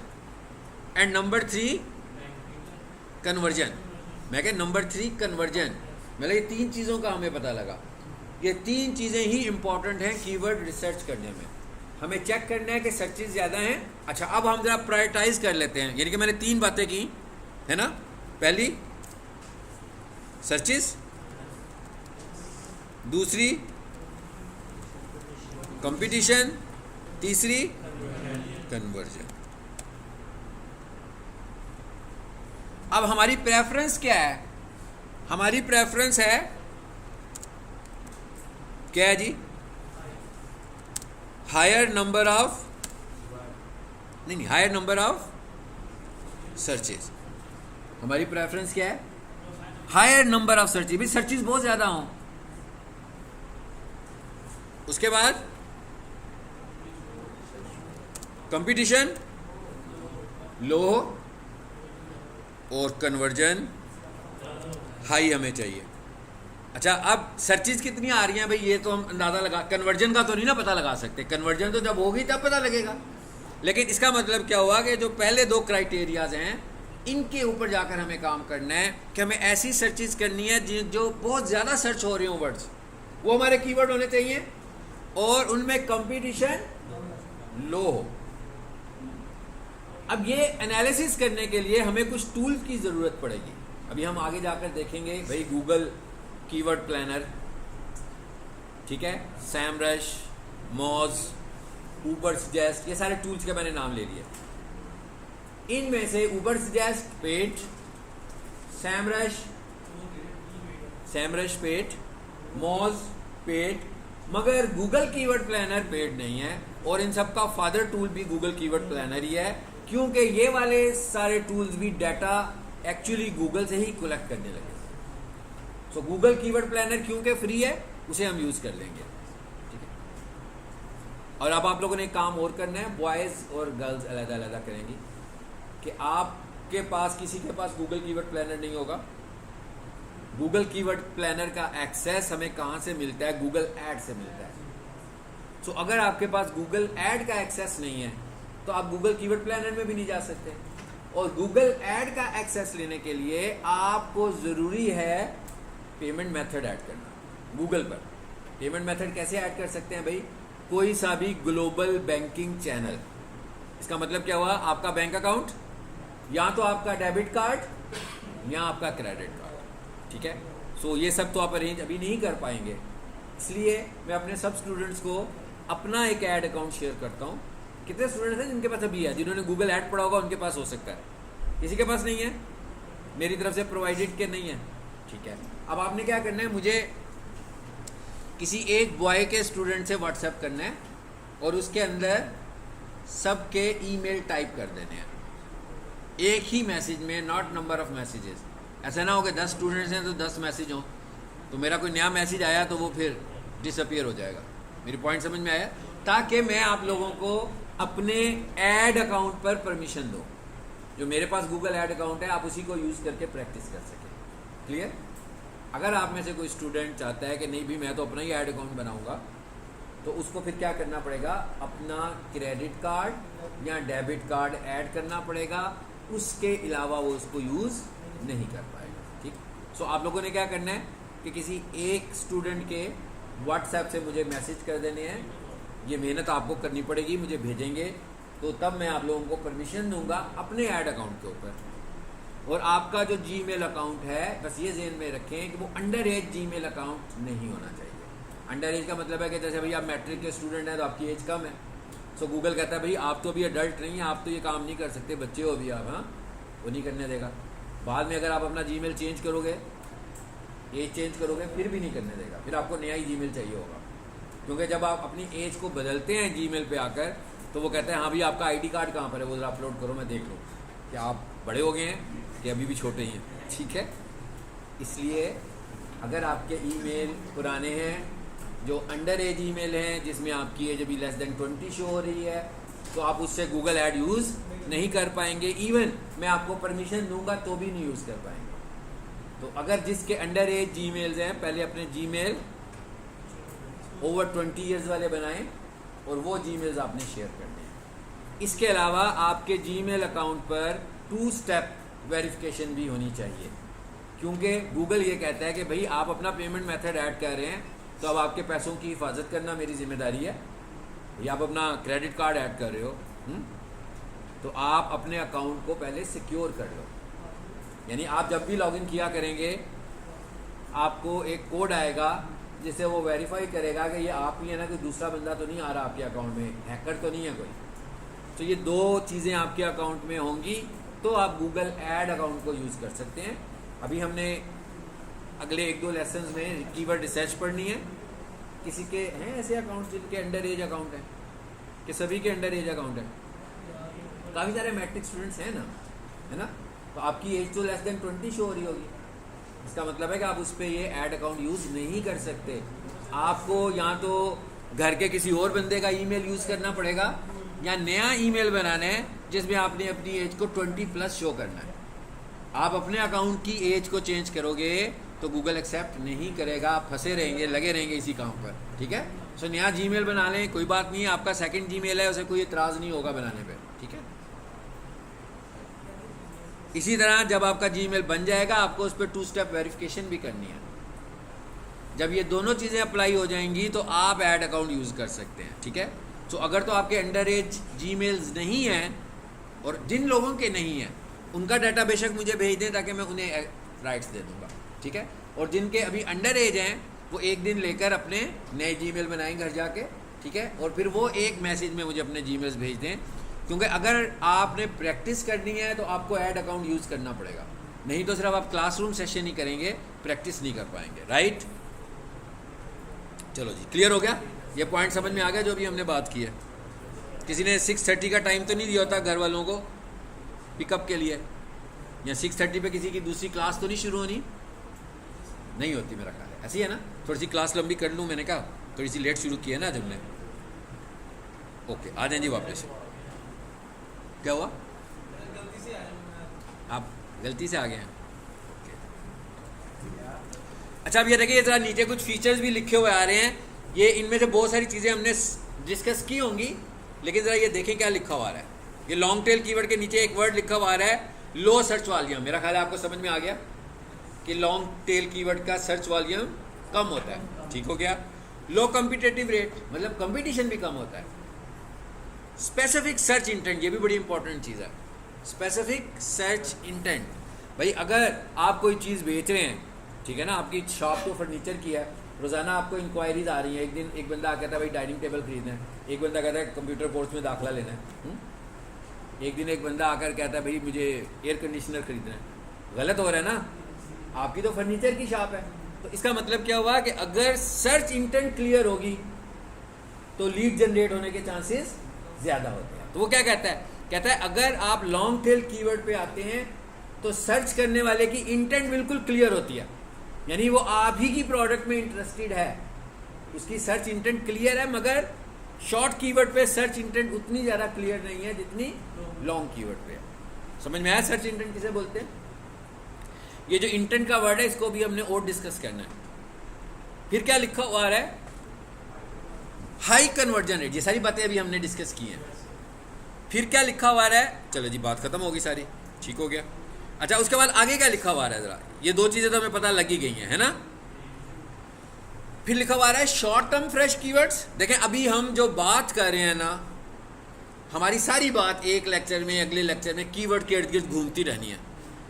and number 3 conversion. मैं कह नंबर 3 कन्वर्जन, मतलब ये 3 चीज़ों का हमें पता लगा। ये 3 चीज़ें ही इंपॉर्टेंट हैं कीवर्ड रिसर्च करने में। हमें चेक करना है कि सर्चेज ज़्यादा हैं। अच्छा, अब हम ज़रा प्रायोरिटाइज कर लेते हैं, यानी कि मैंने 3 बातें की है ना। पहली सर्चेज, दूसरी कंपटीशन, तीसरी कन्वर्जन। अब हमारी प्रेफरेंस क्या है? हमारी प्रेफरेंस है क्या है जी? Higher number of higher number of searches. हमारी प्रेफरेंस क्या है? हायर नंबर ऑफ सर्चेज, भी सर्चेज बहुत ज्यादा हों। उसके बाद कंपटीशन लो और कन्वर्जन हाई हमें चाहिए। अच्छा, अब सर्चेज कितनी आ रही हैं भाई, ये तो हम अंदाजा लगा, कन्वर्जन का तो नहीं ना पता लगा सकते, कन्वर्जन तो जब होगी तब पता लगेगा। लेकिन इसका मतलब क्या हुआ कि जो पहले दो क्राइटेरियाज हैं इनके ऊपर जाकर हमें काम करना है कि हमें ऐसी सर्चेज करनी है जो बहुत ज़्यादा सर्च हो रही हो वर्ड्स, वो हमारे कीवर्ड होने चाहिए और उनमें कंपटीशन लो हो। अब ये एनालिसिस करने के लिए हमें कुछ टूल की ज़रूरत पड़ेगी। अभी हम आगे जाकर देखेंगे भाई गूगल कीवर्ड प्लानर, ठीक है, सैमरश, मॉज, उबरसजेस्ट, ये सारे टूल्स के मैंने नाम ले लिए। इनमें से उबरसजेस्ट paid, Semrush paid, Moj paid, मगर गूगल कीवर्ड प्लानर पेड नहीं है। और इन सब का फादर टूल भी गूगल कीवर्ड प्लानर ही है, क्योंकि ये वाले सारे टूल्स भी डाटा एक्चुअली गूगल से ही कलेक्ट करने लगे। सो गूगल कीवर्ड प्लानर क्योंकि फ्री है, उसे हम यूज कर लेंगे, ठीक है। और अब आप लोगों ने एक काम और करना है, बॉयज और गर्ल्स अलग अलग करेंगी कि आपके पास किसी के पास गूगल कीवर्ड प्लानर नहीं होगा। गूगल कीवर्ड प्लानर का एक्सेस हमें कहाँ से मिलता है? गूगल ऐड से मिलता है। सो अगर आपके पास गूगल ऐड का एक्सेस नहीं है तो आप गूगल कीवर्ड प्लानर में भी नहीं जा सकते। और गूगल ऐड का एक्सेस लेने के लिए आपको ज़रूरी है पेमेंट मेथड ऐड करना। गूगल पर पेमेंट मेथड कैसे ऐड कर सकते हैं भाई? कोई सा भी ग्लोबल बैंकिंग चैनल। इसका मतलब क्या हुआ? आपका बैंक अकाउंट, या तो आपका डेबिट कार्ड या आपका क्रेडिट कार्ड, ठीक है। सो ये सब तो आप अरेंज अभी नहीं कर पाएंगे, इसलिए मैं अपने सब स्टूडेंट्स को अपना एक ऐड अकाउंट शेयर करता हूँ। कितने स्टूडेंट्स हैं जिनके पास अभी है, जिन्होंने गूगल ऐड पढ़ा होगा उनके पास हो सकता है, किसी के पास नहीं है, मेरी तरफ से प्रोवाइडेड के नहीं है, ठीक है। अब आपने क्या करना है, मुझे किसी एक बॉय के स्टूडेंट से व्हाट्सएप करना है और उसके अंदर सबके ईमेल टाइप कर देने हैं एक ही मैसेज में, नॉट नंबर ऑफ मैसेजेस। ऐसा ना हो कि 10 स्टूडेंट्स हैं तो 10 मैसेज हों, तो मेरा कोई नया मैसेज आया तो वो फिर डिसअपियर हो जाएगा। मेरी पॉइंट समझ में आया? ताकि मैं आप लोगों को अपने ऐड अकाउंट पर परमिशन दूँ। जो मेरे पास गूगल ऐड अकाउंट है आप उसी को यूज़ करके प्रैक्टिस कर सकें। क्लियर? अगर आप में से कोई स्टूडेंट चाहता है कि नहीं भी मैं तो अपना ही ऐड अकाउंट बनाऊंगा, तो उसको फिर क्या करना पड़ेगा? अपना क्रेडिट कार्ड या डेबिट कार्ड ऐड करना पड़ेगा, उसके अलावा वो उसको यूज़ नहीं कर पाएगा, ठीक। सो आप लोगों ने क्या करना है कि किसी एक स्टूडेंट के व्हाट्सएप से मुझे मैसेज कर देने हैं। ये मेहनत आपको करनी पड़ेगी, मुझे भेजेंगे तो तब मैं आप लोगों को परमिशन दूंगा अपने ऐड अकाउंट के ऊपर। और आपका जो जीमेल अकाउंट है, बस ये ज़हन में रखें कि वो अंडर एज जीमेल अकाउंट नहीं होना चाहिए। अंडर एज का मतलब है कि जैसे भाई आप मैट्रिक के स्टूडेंट हैं तो आपकी एज कम है, सो गूगल कहता है भाई आप तो अभी अडल्ट नहीं हैं, आप तो ये काम नहीं कर सकते, बच्चे हो अभी आप, हाँ, वो नहीं करने देगा। बाद में अगर आप अपना जीमेल चेंज करोगे, एज चेंज करोगे, फिर भी नहीं करने देगा, फिर आपको नया ही जीमेल चाहिए होगा। क्योंकि जब आप अपनी एज को बदलते हैं जीमेल पे आकर, तो वो कहते हैं हाँ भाई आपका आईडी कार्ड कहाँ पर है, वो जरा अपलोड करो, मैं देख लूँ कि आप बड़े हो गए हैं कि अभी भी छोटे ही हैं, ठीक है। इसलिए अगर आपके ईमेल पुराने हैं, जो अंडर एज ईमेल हैं, जिसमें आपकी एज अभी लेस देन 20 शो हो रही है, तो आप उससे गूगल ऐड यूज़ नहीं कर पाएंगे। इवन मैं आपको परमिशन दूंगा तो भी नहीं यूज़ कर पाएंगे। तो अगर जिसके अंडर एज जीमेल्स हैं, पहले अपने जीमेल ओवर 20 ईयर्स वाले बनाएं और वो जीमेल्स आपने शेयर करने हैं। इसके अलावा आपके जीमेल अकाउंट पर 2 स्टेप वेरिफिकेशन भी होनी चाहिए, क्योंकि गूगल ये कहता है कि भाई आप अपना पेमेंट मेथड ऐड कर रहे हैं तो अब आपके पैसों की हिफाजत करना मेरी जिम्मेदारी है। भाई आप अपना क्रेडिट कार्ड ऐड कर रहे हो, तो आप अपने अकाउंट को पहले सिक्योर कर लो। यानी आप जब भी लॉगिन किया करेंगे आपको एक कोड आएगा जिससे वो वेरीफाई करेगा कि ये आप ही है ना, कोई दूसरा बंदा तो नहीं आ रहा आपके अकाउंट में, हैकर तो नहीं है कोई। तो ये 2 चीज़ें आपके अकाउंट में होंगी तो आप गूगल ऐड अकाउंट को यूज़ कर सकते हैं। अभी हमने अगले 1-2 लेसन में कीवर्ड रिसर्च पढ़नी है। किसी के हैं ऐसे अकाउंट जिनके अंडर एज अकाउंट है कि सभी के अंडर एज अकाउंट है? काफ़ी सारे मैट्रिक स्टूडेंट्स हैं ना, है ना? तो आपकी एज तो लेस देन 20 शो हो रही होगी। इसका मतलब है कि आप उस पर ये ऐड अकाउंट यूज़ नहीं कर सकते। आपको या तो घर के किसी और बंदे का ईमेल यूज़ करना पड़ेगा या नया ईमेल बनाना है जिसमें आपने अपनी एज को 20+ शो करना है। आप अपने अकाउंट की एज को चेंज करोगे तो गूगल एक्सेप्ट नहीं करेगा, आप फंसे रहेंगे, लगे रहेंगे इसी काम पर, ठीक है? सो नया जीमेल बना लें, कोई बात नहीं है, आपका सेकंड जीमेल है, उसे कोई इतराज़ नहीं होगा बनाने पे, ठीक है? इसी तरह जब आपका जीमेल बन जाएगा आपको उस पर 2 स्टेप वेरिफिकेशन भी करनी है। जब ये दोनों चीज़ें अप्लाई हो जाएंगी तो आप ऐड अकाउंट यूज़ कर सकते हैं, ठीक है? सो अगर तो आपके अंडर एज जीमेल्स नहीं हैं, और जिन लोगों के नहीं हैं उनका डाटा बेशक मुझे भेज दें ताकि मैं उन्हें राइट्स दे दूँगा, ठीक है? और जिनके अभी अंडर एज हैं वो एक दिन लेकर अपने नए जीमेल बनाएं घर जाके, ठीक है? और फिर वो एक मैसेज में मुझे अपने जीमेल्स भेज दें, क्योंकि अगर आपने प्रैक्टिस करनी है तो आपको ऐड अकाउंट यूज़ करना पड़ेगा, नहीं तो सिर्फ आप क्लासरूम सेशन ही करेंगे, प्रैक्टिस नहीं कर पाएंगे, राइट? चलो जी, क्लियर हो गया? ये पॉइंट समझ में आ गया जो अभी हमने बात की है? किसी ने 6:30 का टाइम तो नहीं दिया होता घर वालों को पिकअप के लिए, या 6:30 पे किसी की दूसरी क्लास तो नहीं शुरू होनी? नहीं होती मेरा ख्याल है, ऐसी है ना? थोड़ी सी क्लास लंबी कर लूँ, मैंने कहा थोड़ी सी लेट शुरू की है ना जब हमने। ओके, आ जाए जी वापस। क्या हुआ? आप गलती से आ गए हैं? अच्छा, अब ये देखिए, ज़रा नीचे कुछ फीचर्स भी लिखे हुए आ रहे हैं। ये इनमें से बहुत सारी चीज़ें हमने डिस्कस की होंगी, लेकिन ज़रा ये देखें क्या लिखा हुआ है। ये लॉन्ग टेल कीवर्ड के नीचे एक वर्ड लिखा हुआ आ रहा है, लो सर्च वॉल्यूम। मेरा ख्याल है आपको समझ में आ गया कि लॉन्ग टेल कीवर्ड का सर्च वॉल्यूम कम होता है, ठीक हो गया? लो कॉम्पिटिटिव रेट, मतलब कंपटीशन भी कम होता है। स्पेसिफिक सर्च इंटेंट, ये भी बड़ी इंपॉर्टेंट चीज़ है। स्पेसिफिक सर्च इंटेंट, भाई अगर आप कोई चीज़ बेच रहे हैं, ठीक है ना, आपकी शॉप तो फर्नीचर की है, रोज़ाना आपको इंक्वायरीज आ रही हैं। एक दिन एक बंदा आ कहता है भाई डाइनिंग टेबल खरीदना है, एक बंदा कहता है कंप्यूटर कोर्स में दाखिला लेना है, एक दिन एक बंदा आकर कहता है भाई मुझे एयर कंडीशनर खरीदना है। गलत हो रहा है ना, आपकी तो फर्नीचर की शॉप है। तो इसका मतलब क्या हुआ कि अगर सर्च इंटेंट क्लियर होगी तो लीड जनरेट होने के चांसेस ज़्यादा होते हैं। तो वो क्या कहता है? कहता है अगर आप लॉन्ग टेल कीवर्ड पे आते हैं तो सर्च करने वाले की इंटेंट बिल्कुल क्लियर होती है, यानी वो आप ही की प्रोडक्ट में इंटरेस्टेड है, उसकी सर्च इंटेंट क्लियर है। मगर शॉर्ट कीवर्ड पे सर्च इंटेंट उतनी ज़्यादा क्लियर नहीं है जितनी लॉन्ग कीवर्ड पे है। समझ में आया सर्च इंटेंट किसे बोलते हैं? ये जो इंटेंट का वर्ड है इसको भी हमने और डिस्कस करना है। फिर क्या लिखा हुआ है? High conversion rate. ये सारी बातें अभी हमने डिस्कस की हैं। फिर क्या लिखा हुआ है? चलो जी, बात खत्म होगी सारी, ठीक हो गया। अच्छा, उसके बाद आगे क्या लिखा हुआ है? ज़रा ये 2 चीज़ें तो हमें पता लग ही गई हैं, है ना? फिर लिखा हुआ है शॉर्ट टर्म फ्रेश कीवर्ड्स। देखें, अभी हम जो बात कर रहे हैं ना, हमारी सारी बात एक लेक्चर में अगले लेक्चर में कीवर्ड के इर्द गिर्द घूमती रहनी है।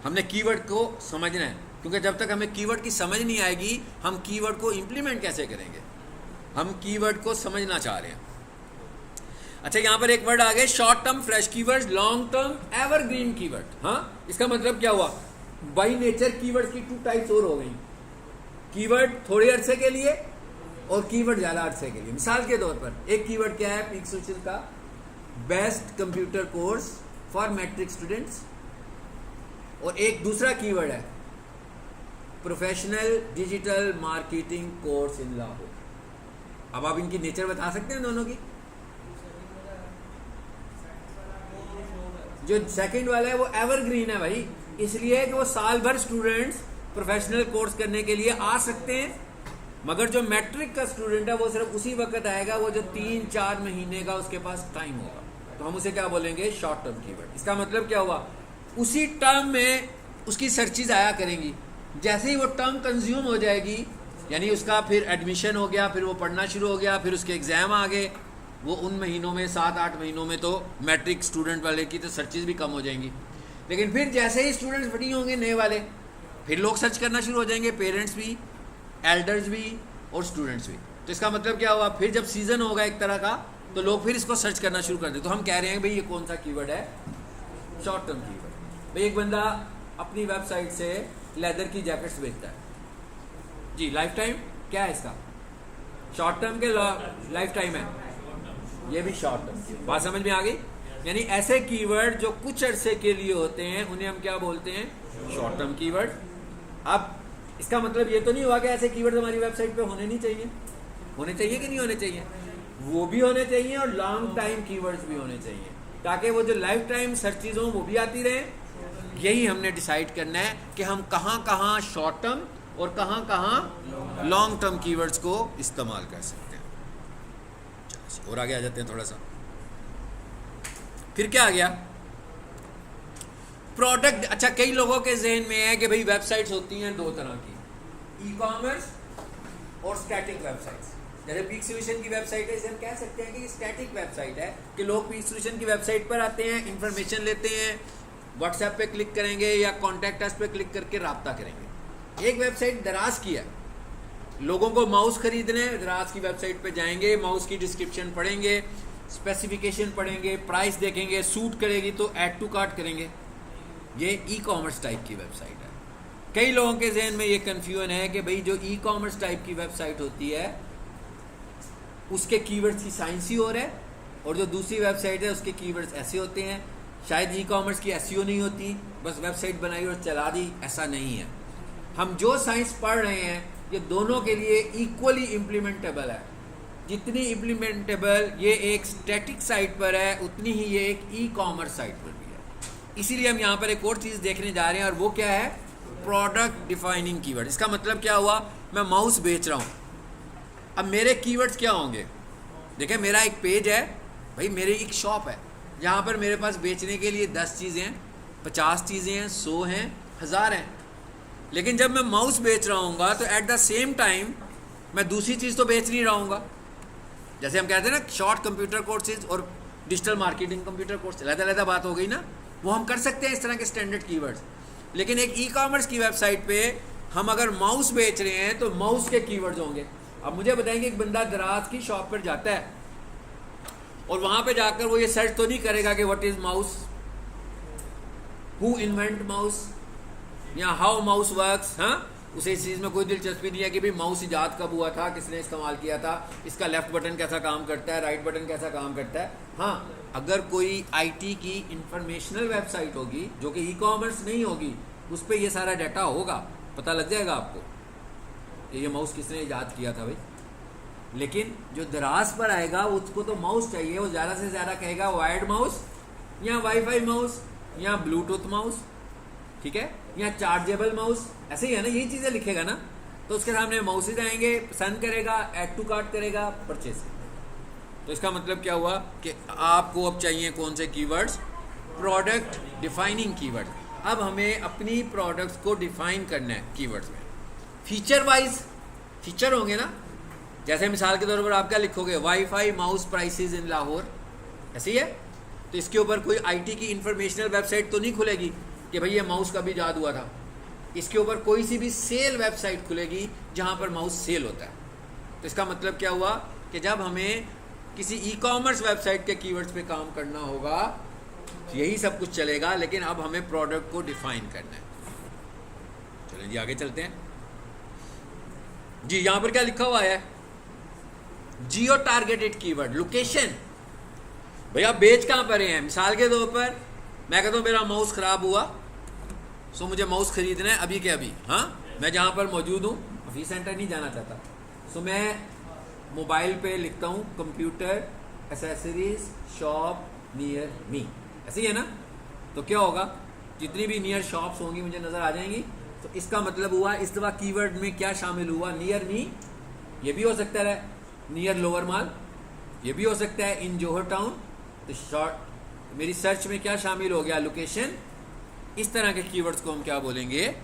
हमने कीवर्ड को समझना है, क्योंकि जब तक हमें कीवर्ड की समझ नहीं आएगी हम कीवर्ड को इम्प्लीमेंट कैसे करेंगे? हम कीवर्ड को समझना चाह रहे हैं। अच्छा, यहाँ पर एक वर्ड आ गया short term fresh keyword, long term evergreen keyword. हाँ, इसका मतलब क्या हुआ? बाई नेचर कीवर्ड की 2 टाइप्स और हो गई, कीवर्ड थोड़े अरसे के लिए और कीवर्ड ज़्यादा अरसे के लिए। मिसाल के तौर पर एक कीवर्ड क्या है? पीक सुशील का best computer course for matric students, और एक दूसरा कीवर्ड है professional digital marketing course in Lahore. अब आप इनकी नेचर बता सकते हैं दोनों की? जो सेकंड वाला है वो एवरग्रीन है भाई, इसलिए कि वो साल भर स्टूडेंट्स प्रोफेशनल कोर्स करने के लिए आ सकते हैं। मगर जो मैट्रिक का स्टूडेंट है वो सिर्फ उसी वक्त आएगा वो जो 3-4 महीने का उसके पास टाइम होगा, तो हम उसे क्या बोलेंगे? Short term keyword. इसका मतलब क्या हुआ? उसी टर्म में उसकी सर्चेज आया करेंगी, जैसे ही वो टर्म कंज्यूम हो जाएगी, यानी उसका फिर एडमिशन हो गया, फिर वो पढ़ना शुरू हो गया, फिर उसके एग्ज़ाम आ गए, वो उन महीनों में 7-8 महीनों में तो मैट्रिक स्टूडेंट वाले की तो सर्चेज भी कम हो जाएंगी। लेकिन फिर जैसे ही स्टूडेंट्स फ्री होंगे नए वाले, फिर लोग सर्च करना शुरू हो जाएंगे, पेरेंट्स भी, एल्डर्स भी और स्टूडेंट्स भी। तो इसका मतलब क्या हुआ? फिर जब सीज़न होगा एक तरह का तो लोग फिर इसको सर्च करना शुरू कर दें। तो हम कह रहे हैं भाई ये कौन सा कीवर्ड है? Short term keyword. भाई एक बंदा अपनी वेबसाइट से लेदर की जैकेट्स बेचता है जी, लाइफ टाइम क्या है इसका? शॉर्ट टर्म के लाइफ टाइम है, ये भी शॉर्ट टर्म। बात समझ में आ गई? यानी ऐसे कीवर्ड जो कुछ अरसे के लिए होते हैं उन्हें हम क्या बोलते हैं? Short term keyword. अब इसका मतलब ये तो नहीं हुआ कि ऐसे कीवर्ड हमारी वेबसाइट पे होने नहीं चाहिए। होने चाहिए कि नहीं होने चाहिए? वो भी होने चाहिए और लॉन्ग टाइम कीवर्ड्स भी होने चाहिए, ताकि वो जो लाइफ टाइम सर्चेज हों वो भी आती रहे। यही हमने डिसाइड करना है कि हम कहाँ कहाँ शॉर्ट टर्म और कहाँ कहाँ लॉन्ग टर्म कीवर्ड्स को इस्तेमाल कर सकते हैं। चलो और आगे आ जाते हैं थोड़ा सा। फिर क्या आ गया? प्रोडक्ट। अच्छा, कई लोगों के जहन में है कि भाई वेबसाइट्स होती हैं दो तरह की, ई कॉमर्स और स्टैटिक वेबसाइट्स। जैसे पीक सॉल्यूशन की वेबसाइट है, इसे हम कह सकते हैं कि स्टैटिक वेबसाइट है कि लोग पीक सॉल्यूशन की वेबसाइट पर आते हैं, इंफॉर्मेशन लेते हैं, व्हाट्सएप पे क्लिक करेंगे या कॉन्टैक्ट अस पे क्लिक करके रब्ता करेंगे। एक वेबसाइट दराज की है, लोगों को माउस खरीदने, दराज की वेबसाइट पे जाएंगे, माउस की डिस्क्रिप्शन पढ़ेंगे, स्पेसिफिकेशन पढ़ेंगे, प्राइस देखेंगे, सूट करेगी तो ऐड टू कार्ट करेंगे। ये ई कॉमर्स टाइप की वेबसाइट है। कई लोगों के जहन में ये कन्फ्यूजन है कि भाई जो ई कॉमर्स टाइप की वेबसाइट होती है उसके कीवर्ड्स की साइंस ही और है, और जो दूसरी वेबसाइट है उसके कीवर्ड्स ऐसे होते हैं। शायद ई कॉमर्स की एसईओ नहीं होती, बस वेबसाइट बनाई और चला दी, ऐसा नहीं है। हम जो साइंस पढ़ रहे हैं ये दोनों के लिए इक्वली इम्प्लीमेंटेबल है। जितनी इम्प्लीमेंटेबल ये एक स्टैटिक साइट पर है उतनी ही ये एक ई कॉमर्स साइट पर भी है। इसीलिए हम यहाँ पर एक और चीज़ देखने जा रहे हैं, और वो क्या है? Product defining keyword. इसका मतलब क्या हुआ? मैं माउस बेच रहा हूँ, अब मेरे कीवर्ड्स क्या होंगे? देखिए, मेरा एक पेज है भाई, मेरी एक शॉप है जहाँ पर मेरे पास बेचने के लिए 10 चीज़ें हैं, 50 चीज़ें हैं, 100 हैं, 1000 हैं। लेकिन जब मैं माउस बेच रहा हूँगा तो एट द सेम टाइम मैं दूसरी चीज़ तो बेच नहीं रहूँगा। जैसे हम कहते हैं ना, शॉर्ट कंप्यूटर कोर्सेज और डिजिटल मार्केटिंग कंप्यूटर कोर्स, अलग-अलग बात हो गई ना। वो हम कर सकते हैं इस तरह के स्टैंडर्ड कीवर्ड्स। लेकिन एक ई कॉमर्स की वेबसाइट पे हम अगर माउस बेच रहे हैं तो माउस के कीवर्ड्स होंगे। अब मुझे बताएंगे, एक बंदा दराज की शॉप पर जाता है और वहाँ पे जाकर वो ये सर्च तो नहीं करेगा कि what is mouse, who invent mouse या हाउ माउस वर्क्स। हाँ, उसे इस चीज़ में कोई दिलचस्पी नहीं है कि भाई माउस इजाद कब हुआ था, किसने इस्तेमाल किया था, इसका लेफ्ट बटन कैसा काम करता है, राइट बटन कैसा काम करता है। हाँ, अगर कोई आईटी की इंफॉर्मेशनल वेबसाइट होगी जो कि ई कॉमर्स नहीं होगी, उस पर यह सारा डाटा होगा, पता लग जाएगा आपको कि ये माउस किसने इजाद किया था भाई। लेकिन जो दराज पर आएगा उसको तो माउस चाहिए, वो ज़्यादा से ज़्यादा कहेगा वायर्ड माउस या वाईफाई माउस या ब्लूटूथ माउस, ठीक है, या चार्जेबल माउस, ऐसे ही है ना, यही चीज़ें लिखेगा ना। तो उसके सामने माउसेज आएंगे, पसंद करेगा, ऐड टू कार्ट करेगा, परचेज। तो इसका मतलब क्या हुआ कि आपको अब चाहिए कौन से कीवर्ड्स? Product defining keyword. अब हमें अपनी प्रोडक्ट्स को डिफाइन करना है कीवर्ड्स में। फीचर वाइज फीचर होंगे ना, जैसे मिसाल के तौर पर आप क्या लिखोगे? Wifi mouse prices in Lahore, ऐसे ही है। तो इसके ऊपर कोई आईटी की इंफॉर्मेशनल वेबसाइट तो नहीं खुलेगी कि भाई ये माउस कब इजाद हुआ था। इसके ऊपर कोई सी भी सेल वेबसाइट खुलेगी जहाँ पर माउस सेल होता है। तो इसका मतलब क्या हुआ कि जब हमें किसी ई कॉमर्स वेबसाइट के कीवर्ड्स पे काम करना होगा यही सब कुछ चलेगा, लेकिन अब हमें प्रोडक्ट को डिफाइन करना है। चलिए जी आगे चलते हैं जी। यहाँ पर क्या लिखा हुआ है? जियो टारगेटेड कीवर्ड, लोकेशन। भैया बेच कहाँ पर हैं? मिसाल के तौर पर मैं कहता हूँ मेरा माउस ख़राब हुआ, सो मुझे माउस खरीदना है अभी के अभी। हाँ, मैं जहाँ पर मौजूद हूँ, ऑफिस सेंटर नहीं जाना चाहता, सो मैं मोबाइल पे लिखता हूँ computer accessories shop near me, ऐसे ही है ना। तो क्या होगा? जितनी भी नियर शॉप्स होंगी मुझे नज़र आ जाएंगी। तो इसका मतलब हुआ इस दफ़ा कीवर्ड में क्या शामिल हुआ? नियर मी, ये भी हो सकता है नियर लोअर माल, ये भी हो सकता है इन जोहर टाउन। तो शॉर्ट मेरी सर्च में क्या शामिल हो गया? लोकेशन। इस तरह के कीवर्ड्स को हम क्या बोलेंगे?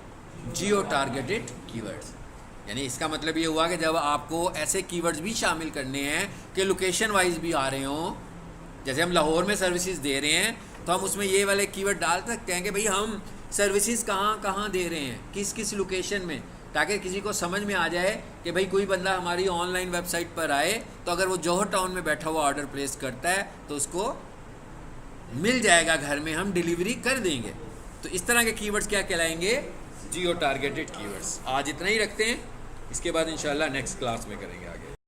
जियो टारगेटेड कीवर्ड्स। यानी इसका मतलब ये हुआ कि जब आपको ऐसे कीवर्ड्स भी शामिल करने हैं कि लोकेशन वाइज भी आ रहे हों, जैसे हम लाहौर में सर्विसेज दे रहे हैं तो हम उसमें ये वाले कीवर्ड डाल सकते हैं कि भाई हम सर्विसेज कहाँ कहाँ दे रहे हैं, किस किस लोकेशन में, ताकि किसी को समझ में आ जाए कि भाई कोई बंदा हमारी ऑनलाइन वेबसाइट पर आए तो अगर वो जौहर टाउन में बैठा हुआ ऑर्डर प्लेस करता है तो उसको मिल जाएगा घर में, हम डिलीवरी कर देंगे। तो इस तरह के कीवर्ड्स क्या कहलाएंगे? जियो टारगेटेड कीवर्ड्स। आज इतना ही रखते हैं, इसके बाद इंशाल्लाह नेक्स्ट क्लास में करेंगे आगे।